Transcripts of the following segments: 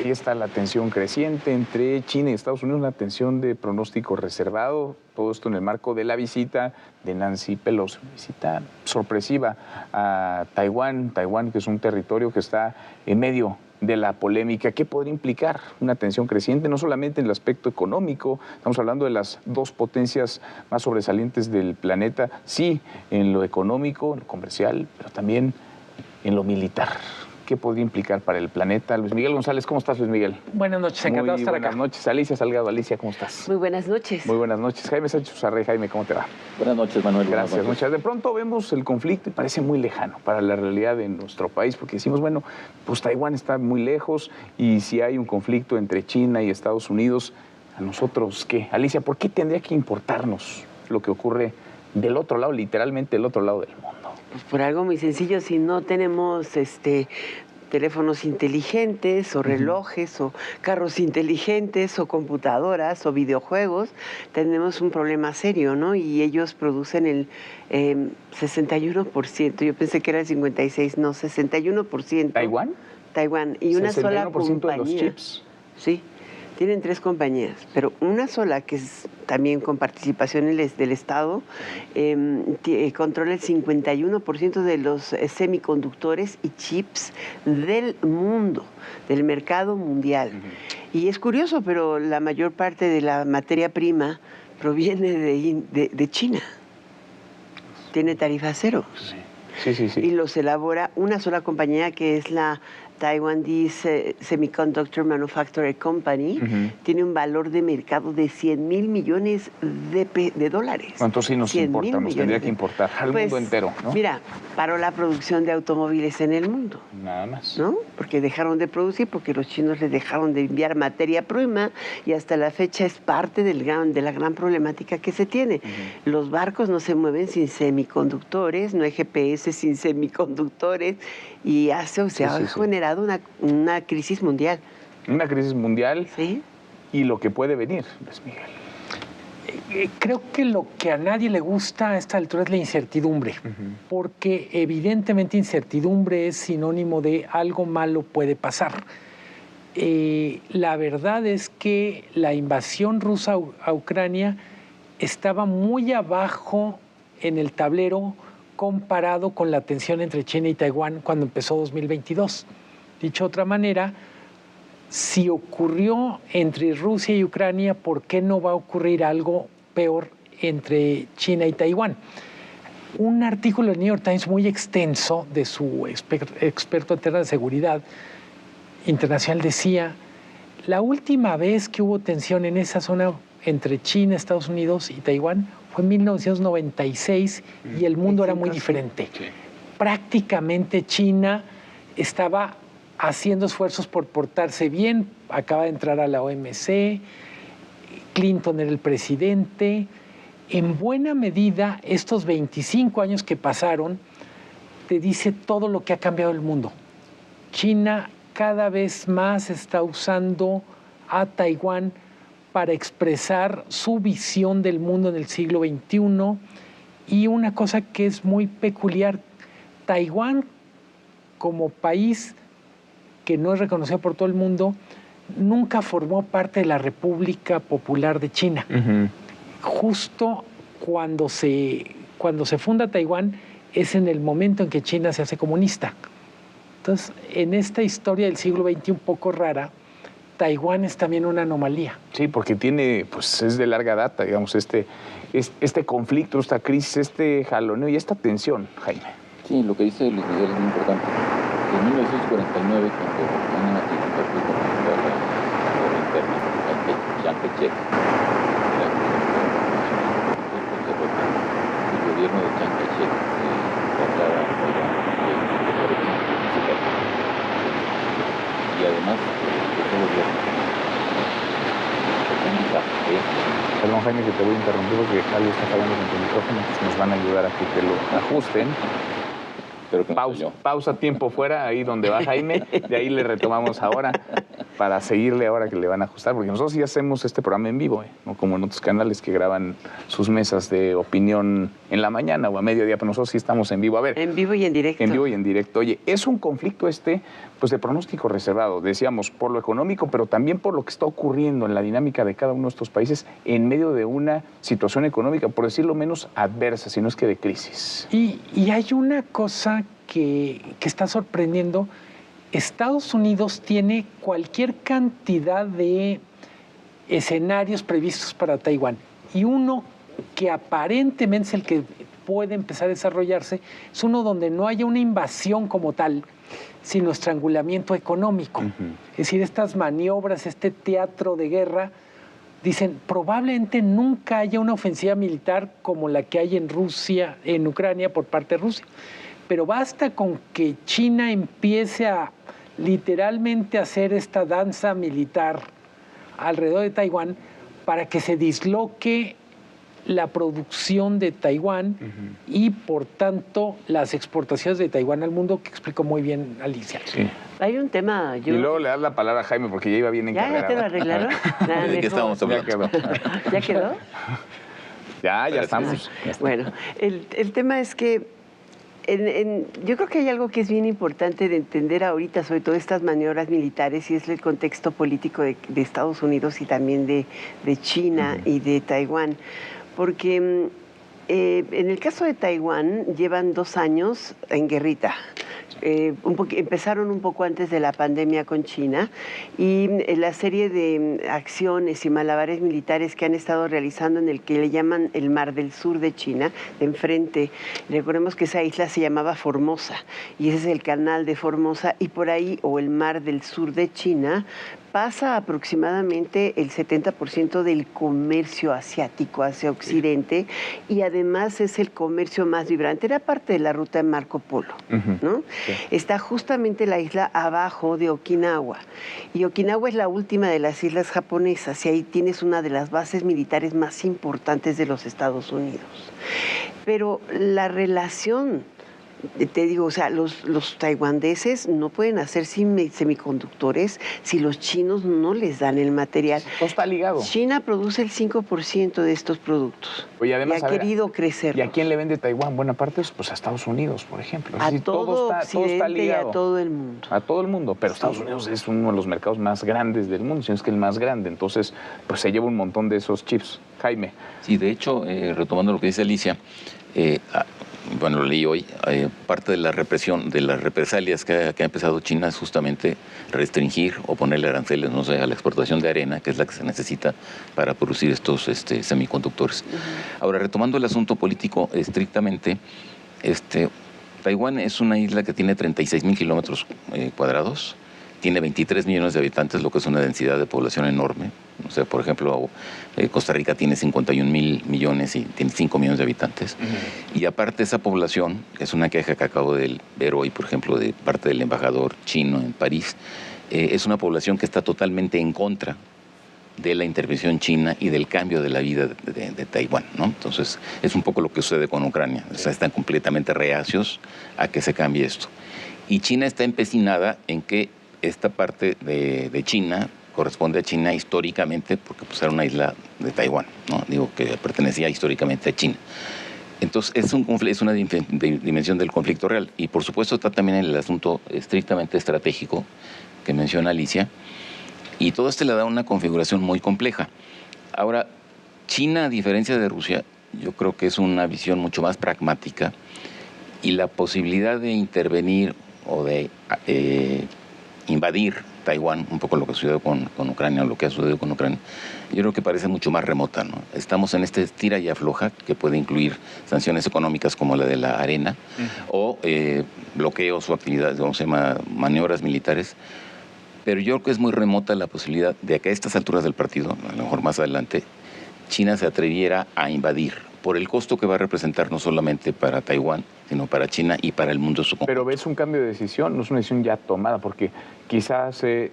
ahí está la tensión creciente entre China y Estados Unidos, una tensión de pronóstico reservado, todo esto en el marco de la visita de Nancy Pelosi, una visita sorpresiva a Taiwán, que es un territorio que está en medio de la polémica. ¿Qué podría implicar una tensión creciente? No solamente en el aspecto económico, estamos hablando de las dos potencias más sobresalientes del planeta, sí, en lo económico, en lo comercial, pero también en lo militar. ¿Qué podría implicar para el planeta? Luis Miguel González, ¿cómo estás, Luis Miguel? Buenas noches, encantado de estar acá. Buenas noches, Alicia Salgado. Alicia, ¿cómo estás? Muy buenas noches. Muy buenas noches. Jaime Sánchez Usarrey. Jaime, ¿cómo te va? Buenas noches, Manuel. Gracias, muchas. De pronto vemos el conflicto y parece muy lejano para la realidad de nuestro país, porque decimos, bueno, pues Taiwán está muy lejos y si hay un conflicto entre China y Estados Unidos, ¿a nosotros qué? Alicia, ¿por qué tendría que importarnos lo que ocurre del otro lado, literalmente del otro lado del mundo? Pues por algo muy sencillo, si no tenemos teléfonos inteligentes o relojes o carros inteligentes o computadoras o videojuegos, tenemos un problema serio, ¿no? Y ellos producen el 61%, yo pensé que era el 56%, no, 61%. ¿Taiwán? Taiwán, y una sola compañía. De los chips. Sí, tienen 3 compañías, pero una sola, que es también con participación del Estado, controla el 51% de los semiconductores y chips del mundo, del mercado mundial. Y es curioso, pero la mayor parte de la materia prima proviene de China. Tiene tarifa cero. Sí. Y los elabora una sola compañía, que es la Taiwanese Semiconductor Manufacturing Company. Tiene un valor de mercado de 100,000 millones de dólares. ¿Cuánto sí nos importa? Nos tendría que importar al mundo entero, ¿no? Mira, paró la producción de automóviles en el mundo. Nada más. ¿No? Porque dejaron de producir, porque los chinos les dejaron de enviar materia prima y hasta la fecha es parte de la gran problemática que se tiene. Los barcos no se mueven sin semiconductores, no hay GPS sin semiconductores y se ha generado una crisis mundial. Una crisis mundial. Sí. Y lo que puede venir, Luis Miguel. Creo que lo que a nadie le gusta a esta altura es la incertidumbre, porque evidentemente incertidumbre es sinónimo de algo malo puede pasar. La verdad es que la invasión rusa a Ucrania estaba muy abajo en el tablero comparado con la tensión entre China y Taiwán cuando empezó 2022. Dicho de otra manera, si ocurrió entre Rusia y Ucrania, ¿por qué no va a ocurrir algo peor entre China y Taiwán? Un artículo del New York Times muy extenso de su experto en temas de seguridad internacional decía: la última vez que hubo tensión en esa zona entre China, Estados Unidos y Taiwán fue en 1996 y el mundo era muy diferente. Sí. Prácticamente China estaba haciendo esfuerzos por portarse bien, acaba de entrar a la OMC, Clinton era el presidente. En buena medida, estos 25 años que pasaron, te dice todo lo que ha cambiado el mundo. China cada vez más está usando a Taiwán para expresar su visión del mundo en el siglo XXI. Y una cosa que es muy peculiar, Taiwán como país que no es reconocido por todo el mundo, nunca formó parte de la República Popular de China. Justo cuando se funda Taiwán es en el momento en que China se hace comunista. Entonces, en esta historia del siglo XXI un poco rara, Taiwán es también una anomalía. Sí, porque tiene, pues es de larga data, digamos, este conflicto, esta crisis, este jaloneo y esta tensión, Jaime. Sí, lo que dice Luis Miguel es muy importante. En 1949, cuando van a ratificar la guerra interna, Chiang Kai-shek, el gobierno de Chiang Kai-shek traslada a Taiwán y además este gobierno Perdón, Jaime, que te voy a interrumpir porque algo está fallando con tu micrófono, pues nos van a ayudar a que te lo ajusten. Pausa, tiempo fuera, ahí donde va Jaime, de ahí le retomamos ahora. para seguirle ahora que le van a ajustar, porque nosotros sí hacemos este programa en vivo, no como en otros canales que graban sus mesas de opinión en la mañana o a mediodía, pero nosotros sí estamos en vivo. A ver. En vivo y en directo. En vivo y en directo. Oye, es un conflicto pues de pronóstico reservado, decíamos, por lo económico, pero también por lo que está ocurriendo en la dinámica de cada uno de estos países en medio de una situación económica, por decirlo menos adversa, si no es que de crisis. Y hay una cosa que está sorprendiendo. Estados Unidos tiene cualquier cantidad de escenarios previstos para Taiwán y uno que aparentemente es el que puede empezar a desarrollarse es uno donde no haya una invasión como tal, sino estrangulamiento económico. Es decir, estas maniobras, este teatro de guerra, dicen, probablemente nunca haya una ofensiva militar como la que hay en Ucrania por parte de Rusia. Pero basta con que China empiece a literalmente hacer esta danza militar alrededor de Taiwán para que se disloque la producción de Taiwán y, por tanto, las exportaciones de Taiwán al mundo, que explicó muy bien Alicia. Sí. Hay un tema... Y luego le das la palabra a Jaime porque ya iba bien encarregado. ¿Ya te lo arreglaron? ¿De qué estábamos hablando? ¿Ya quedó? Ya estamos. Bueno, el tema es que yo creo que hay algo que es bien importante de entender ahorita, sobre todo estas maniobras militares, y es el contexto político de Estados Unidos y también de China y de Taiwán. Porque en el caso de Taiwán llevan 2 años en guerrita. Empezaron un poco antes de la pandemia con China y la serie de acciones y malabares militares que han estado realizando en el que le llaman el Mar del Sur de China, de enfrente. Recordemos que esa isla se llamaba Formosa y ese es el canal de Formosa y por ahí, o el Mar del Sur de China, pasa aproximadamente el 70% del comercio asiático hacia Occidente y además es el comercio más vibrante. Era parte de la ruta de Marco Polo, ¿no? Sí. Está justamente la isla abajo de Okinawa y Okinawa es la última de las islas japonesas y ahí tienes una de las bases militares más importantes de los Estados Unidos. Pero la relación... Te digo, o sea, los taiwaneses no pueden hacer semiconductores si los chinos no les dan el material. Todo está ligado. China produce el 5% de estos productos. Oye, además, y ha querido crecer. ¿Y a quién le vende Taiwán? Buena parte, pues a Estados Unidos, por ejemplo. A todo está ligado. Y a todo el mundo. A todo el mundo, pero Estados Unidos es uno de los mercados más grandes del mundo, si no es que el más grande. Entonces, pues se lleva un montón de esos chips. Jaime. Sí, de hecho, retomando lo que dice Alicia, bueno, lo leí hoy, parte de la represión, de las represalias que ha empezado China es justamente restringir o ponerle aranceles, no sé, a la exportación de arena, que es la que se necesita para producir estos semiconductores. Ahora, retomando el asunto político estrictamente, Taiwán es una isla que tiene 36,000 kilómetros cuadrados, tiene 23 millones de habitantes, lo que es una densidad de población enorme. O sea, por ejemplo, Costa Rica tiene 51,000 millones y tiene 5 millones de habitantes. Y aparte esa población, que es una queja que acabo de ver hoy, por ejemplo, de parte del embajador chino en París, es una población que está totalmente en contra de la intervención china y del cambio de la vida de Taiwán, ¿no? Entonces, es un poco lo que sucede con Ucrania. O sea, están completamente reacios a que se cambie esto. Y China está empecinada en que esta parte de China corresponde a China históricamente, porque pues era una isla de Taiwán, ¿no? Digo, que pertenecía históricamente a China. Entonces, es una dimensión del conflicto real. Y por supuesto está también el asunto estrictamente estratégico que menciona Alicia. Y todo esto le da una configuración muy compleja. Ahora, China, a diferencia de Rusia, yo creo que es una visión mucho más pragmática y la posibilidad de intervenir o de invadir Taiwán, un poco lo que sucedió con Ucrania, o lo que ha sucedido con Ucrania, yo creo que parece mucho más remota, ¿no? Estamos en este tira y afloja que puede incluir sanciones económicas como la de la arena o bloqueos o actividades, ¿cómo se llama?, maniobras militares, pero yo creo que es muy remota la posibilidad de que a estas alturas del partido, a lo mejor más adelante, China se atreviera a invadir, por el costo que va a representar no solamente para Taiwán, sino para China y para el mundo su conjunto. Pero ves un cambio de decisión, no es una decisión ya tomada, porque quizás se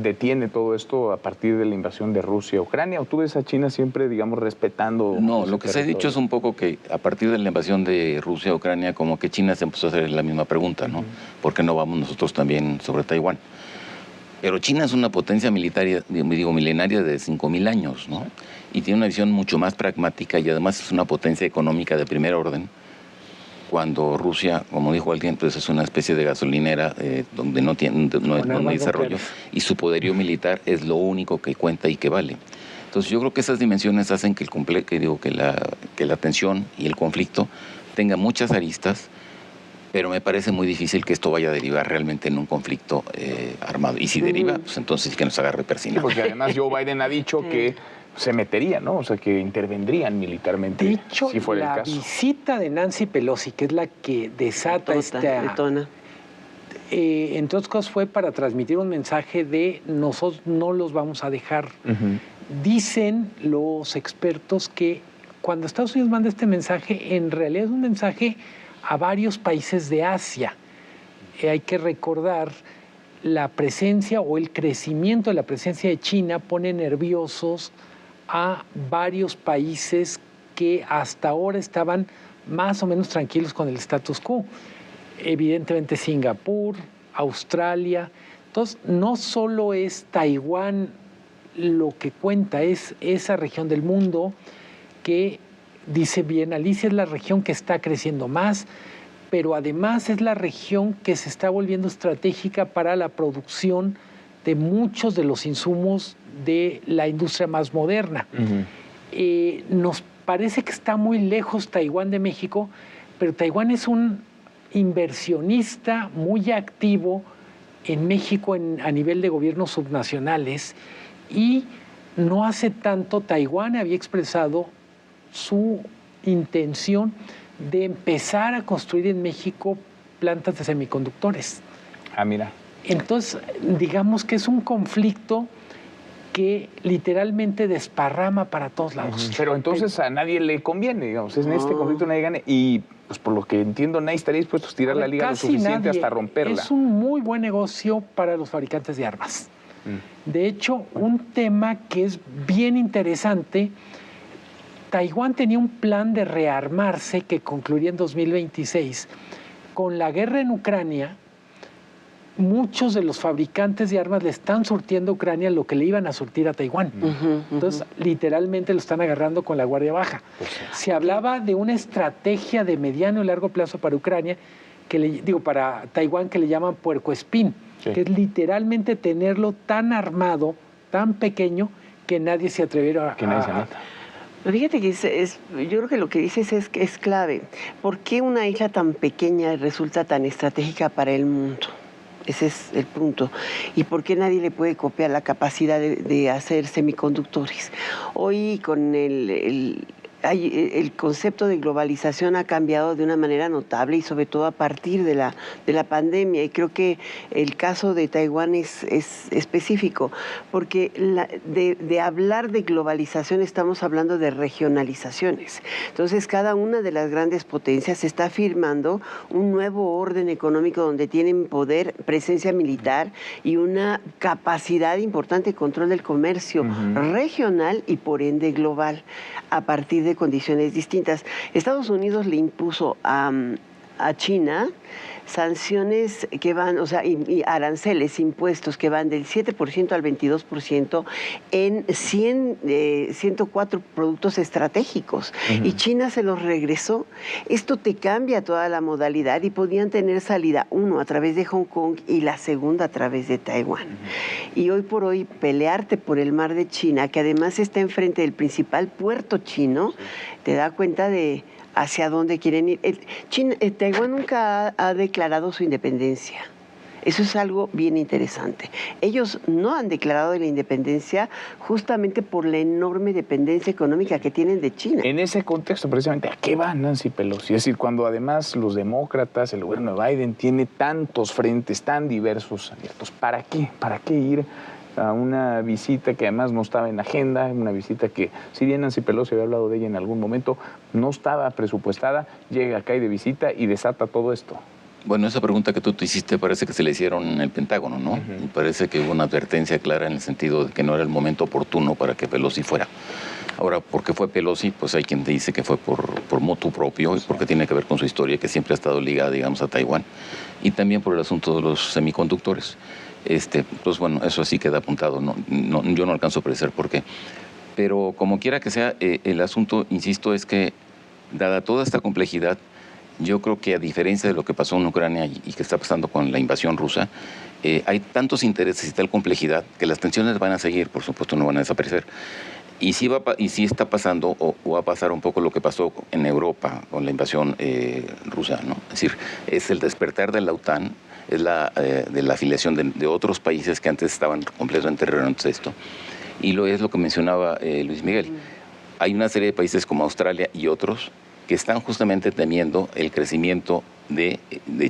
detiene todo esto a partir de la invasión de Rusia a Ucrania, o tú ves a China siempre, digamos, respetando... No, lo que se ha dicho es un poco que a partir de la invasión de Rusia a Ucrania, como que China se empezó a hacer la misma pregunta, ¿no? ¿Por qué no vamos nosotros también sobre Taiwán? Pero China es una potencia militar, digo, milenaria de 5.000 años, ¿no? Y tiene una visión mucho más pragmática y además es una potencia económica de primer orden. Cuando Rusia, como dijo alguien, pues es una especie de gasolinera donde no hay desarrollo y su poderío militar es lo único que cuenta y que vale. Entonces yo creo que esas dimensiones hacen que la tensión y el conflicto tenga muchas aristas, pero me parece muy difícil que esto vaya a derivar realmente en un conflicto armado. Y si deriva, pues entonces sí que nos agarre persina. Sí, porque además Joe Biden ha dicho que se metería, ¿no? O sea, que intervendrían militarmente. De hecho, si fuera el la caso. visita de Nancy Pelosi, que es la que desata detona. Entre otras cosas fue para transmitir un mensaje de nosotros no los vamos a dejar. Dicen los expertos que cuando Estados Unidos manda este mensaje, en realidad es un mensaje a varios países de Asia. Hay que recordar la presencia o el crecimiento de la presencia de China pone nerviosos a varios países que hasta ahora estaban más o menos tranquilos con el status quo. Evidentemente Singapur, Australia. Entonces, no solo es Taiwán lo que cuenta, es esa región del mundo que, dice bien Alicia, es la región que está creciendo más, pero además es la región que se está volviendo estratégica para la producción de muchos de los insumos de la industria más moderna. Nos parece que está muy lejos Taiwán de México, pero Taiwán es un inversionista muy activo en México a nivel de gobiernos subnacionales, y no hace tanto Taiwán había expresado su intención de empezar a construir en México plantas de semiconductores. Mira. Entonces, digamos que es un conflicto que literalmente desparrama para todos lados. Pero entonces a nadie le conviene, digamos, en este conflicto nadie gane y pues por lo que entiendo nadie estaría dispuesto a estirar la liga lo suficiente hasta romperla. Es un muy buen negocio para los fabricantes de armas. De hecho, un tema que es bien interesante, Taiwán tenía un plan de rearmarse que concluiría en 2026. Con la guerra en Ucrania, muchos de los fabricantes de armas le están surtiendo a Ucrania lo que le iban a surtir a Taiwán. Entonces, literalmente lo están agarrando con la guardia baja. Se hablaba de una estrategia de mediano y largo plazo para Ucrania, para Taiwán, que le llaman puercoespín, que es literalmente tenerlo tan armado, tan pequeño, que nadie se atreviera que nadie se meta. Fíjate que yo creo que lo que dices es clave. ¿Por qué una isla tan pequeña resulta tan estratégica para el mundo? Ese es el punto. ¿Y por qué nadie le puede copiar la capacidad de hacer semiconductores? Hoy con el concepto de globalización ha cambiado de una manera notable y sobre todo a partir de la pandemia. Y creo que el caso de Taiwán es específico, porque de hablar de globalización estamos hablando de regionalizaciones. Entonces, cada una de las grandes potencias está firmando un nuevo orden económico donde tienen poder, presencia militar y una capacidad importante de control del comercio regional y por ende global, a partir de condiciones distintas. Estados Unidos le impuso a China sanciones que van, y aranceles, impuestos que van del 7% al 22% en 104 productos estratégicos. Y China se los regresó. Esto te cambia toda la modalidad y podían tener salida, uno, a través de Hong Kong y la segunda a través de Taiwán. Y hoy por hoy, pelearte por el mar de China, que además está enfrente del principal puerto chino, te da cuenta de hacia dónde quieren ir. Taiwán nunca ha declarado su independencia. Eso es algo bien interesante. Ellos no han declarado la independencia justamente por la enorme dependencia económica que tienen de China. En ese contexto, precisamente, ¿a qué va Nancy Pelosi? Es decir, cuando además los demócratas, el gobierno de Biden, tiene tantos frentes tan diversos abiertos, ¿para qué? ¿Para qué ir a una visita que además no estaba en agenda, una visita que, si bien Nancy Pelosi había hablado de ella en algún momento, no estaba presupuestada, llega acá y de visita y desata todo esto? Bueno, esa pregunta que tú te hiciste parece que se le hicieron en el Pentágono, ¿no? Y parece que hubo una advertencia clara en el sentido de que no era el momento oportuno para que Pelosi fuera. Ahora, ¿por qué fue Pelosi? Pues hay quien te dice que fue por motu propio y porque tiene que ver con su historia, que siempre ha estado ligada, digamos, a Taiwán, y también por el asunto de los semiconductores. Pues bueno, eso sí queda apuntado. Yo no alcanzo a apreciar por qué. Pero como quiera que sea, el asunto, insisto, es que dada toda esta complejidad, yo creo que a diferencia de lo que pasó en Ucrania y que está pasando con la invasión rusa, hay tantos intereses y tal complejidad que las tensiones van a seguir, por supuesto no van a desaparecer. Y sí, está pasando o va a pasar un poco lo que pasó en Europa con la invasión rusa, ¿no? Es decir, es el despertar de la OTAN, es de la afiliación de otros países que antes estaban completamente renuentes a esto. Y es lo que mencionaba Luis Miguel. Hay una serie de países como Australia y otros que están justamente temiendo el crecimiento de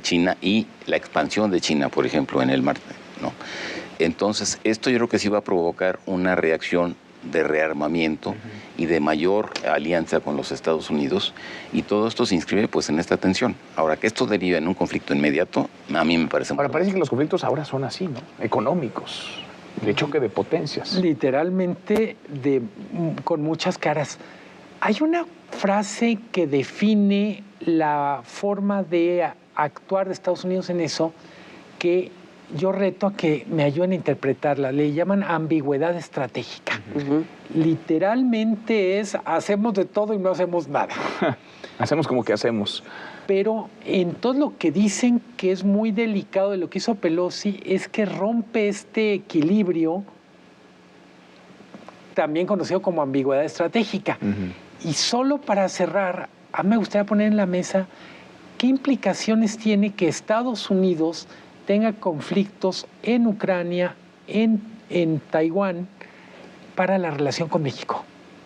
China y la expansión de China, por ejemplo, en el mar, ¿no? Entonces, esto yo creo que sí va a provocar una reacción de rearmamiento y de mayor alianza con los Estados Unidos, y todo esto se inscribe pues en esta tensión. Ahora, que esto derive en un conflicto inmediato, a mí me parece... Ahora, parece que los conflictos ahora son así, ¿no? Económicos, de choque de potencias. Literalmente con muchas caras. Hay una frase que define la forma de actuar de Estados Unidos en eso, que yo reto a que me ayuden a interpretarla. Le llaman ambigüedad estratégica. Literalmente es, hacemos de todo y no hacemos nada. Hacemos como que hacemos. Pero en todo lo que dicen que es muy delicado de lo que hizo Pelosi es que rompe este equilibrio, también conocido como ambigüedad estratégica. Y solo para cerrar, a mí me gustaría poner en la mesa qué implicaciones tiene que Estados Unidos tenga conflictos en Ucrania, en Taiwán, para la relación con México.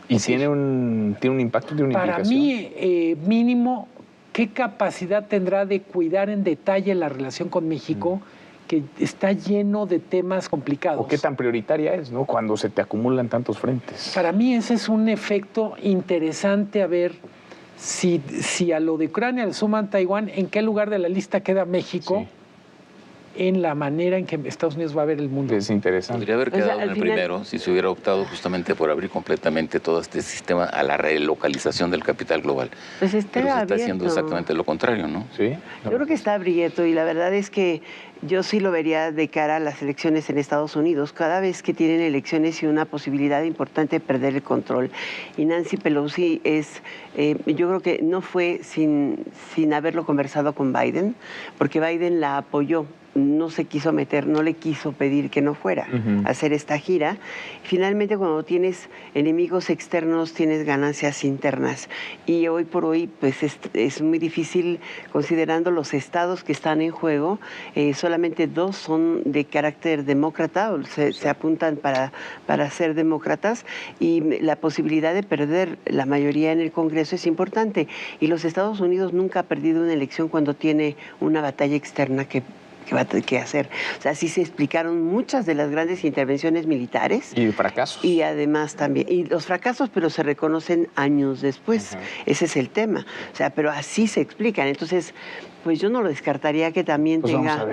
¿Y tiene un impacto, tiene una Para implicación? mí, mínimo, ¿qué capacidad tendrá de cuidar en detalle la relación con México, que está lleno de temas complicados? ¿O qué tan prioritaria es, ¿no? Cuando se te acumulan tantos frentes. Para mí ese es un efecto interesante a ver si a lo de Ucrania le suman Taiwán, ¿en qué lugar de la lista queda México? Sí. En la manera en que Estados Unidos va a ver el mundo. Es interesante. Podría haber quedado en el primero si se hubiera optado justamente por abrir completamente todo este sistema a la relocalización del capital global. Pues pero se está haciendo exactamente lo contrario, ¿no? Sí. Yo creo que está abrieto, y la verdad es que yo sí lo vería de cara a las elecciones en Estados Unidos. Cada vez que tienen elecciones y una posibilidad importante de perder el control. Y Nancy Pelosi yo creo que no fue sin haberlo conversado con Biden, porque Biden la apoyó. No se quiso meter, no le quiso pedir que no fuera a hacer esta gira. Finalmente, cuando tienes enemigos externos, tienes ganancias internas. Y hoy por hoy, pues es muy difícil, considerando los estados que están en juego. Solamente 2 son de carácter demócrata, o se apuntan para ser demócratas, y la posibilidad de perder la mayoría en el Congreso es importante. Y los Estados Unidos nunca ha perdido una elección cuando tiene una batalla externa que va a tener que hacer. O sea, sí se explicaron muchas de las grandes intervenciones militares. Y fracasos. Y además también, y los fracasos, pero se reconocen años después. Ese es el tema. O sea, pero así se explican. Entonces, pues yo no lo descartaría que también tenga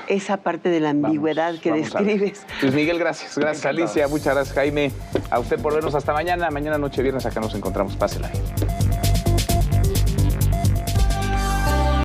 esa parte de la ambigüedad que describes. Luis Miguel, gracias. Gracias, Alicia. Muchas gracias, Jaime. A usted por vernos. Hasta mañana. Mañana noche viernes acá nos encontramos. Pásela bien.